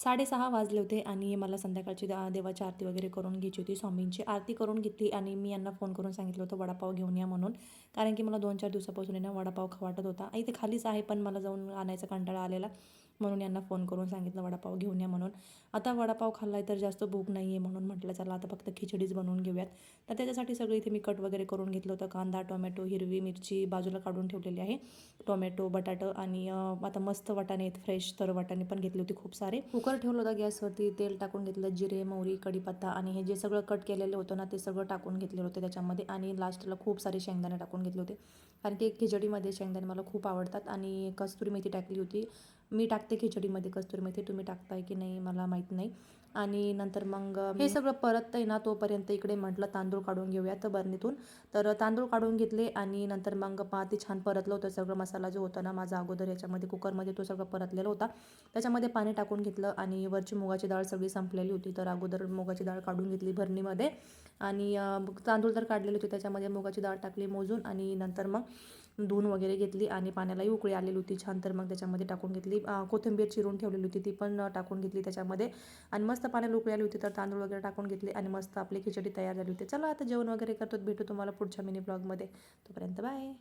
6:30 वाजले होते आणि मला संध्याकाळची देवाची आरती वगैरे करून घ्यायची होती. स्वामींची आरती करून घेतली आणि मी यांना फोन करून सांगितलं होतं वडापाव घेऊन या म्हणून. कारण की मला 2-4 दिवसापासून आहे ना वडापाव खाऊ वाटत होता. इथे खालीच आहे पण मला जाऊन आणायचा कंटाळा आलेला. म्हणून यांना फोन करून सांगितलं वडापाव घेऊन या म्हणून. आता वडापाव खाल्लाय तर जास्त भूक नाही आहे म्हणून म्हटलं चला आता फक्त खिचडीच बनवून घेऊयात. तर त्याच्यासाठी सगळं इथे मी कट वगैरे करून घेतलं होतं. कांदा, टोमॅटो, हिरवी मिरची बाजूला काढून ठेवलेली आहे. टोमॅटो, बटाटं आणि आता मस्त वाटाणे आहेत फ्रेश, तर वाटाणे पण घेतले होते खूप सारे. कुकर ठेवलं होतं गॅसवरती, तेल टाकून घेतलं, जिरे, मोहरी, कढीपत्ता आणि हे जे सगळं कट केलेलं होतं ना ते सगळं टाकून घेतलेलं होतं त्याच्यामध्ये आणि लास्टला खूप सारे शेंगदाणे टाकून घेतले होते. कारण की खिचडीमध्ये शेंगदाणे मला खूप आवडतात आणि कस्तुरी मेथी टाकली होती. मी टाकते खिचडीमध्ये कस्तुरी मेथी, तुम्ही टाकताय की नाही मला माहीत नाही. आणि नंतर मग हे सगळं परततंय ना तोपर्यंत इकडे म्हटलं तांदूळ काढून घेऊयात बरणीतून. तर तांदूळ काढून घेतले आणि नंतर मग ते छान परतलं होतं सगळं. मसाला जो होता ना माझा अगोदर याच्यामध्ये कुकरमध्ये तो सगळं परतलेला होता. त्याच्यामध्ये पाणी टाकून घेतलं आणि वरची मुगाची डाळ सगळी संपलेली होती तर अगोदर मुगाची डाळ काढून घेतली भरणीमध्ये आणि तांदूळ तर काढलेले होते त्याच्यामध्ये मुगाची डाळ टाकली मोजून आणि नंतर मग धुवून वगैरे घेतली आणि पाण्यालाही उकळी आलेली होती छान. तर मग त्याच्यामध्ये टाकून घेतली, कोथिंबीर चिरून ठेवलेली होती ती पण टाकून घेतली त्याच्यामध्ये आणि मस्त पाण्याला उकळी आली होती. तर तांदूळ वगैरे टाकून घेतले आणि मस्त आपली खिचडी तयार झाली होती. चला आता जेवण वगैरे करतो, भेटू तुम्हाला पुढच्या मिनी ब्लॉगमध्ये. तोपर्यंत बाय.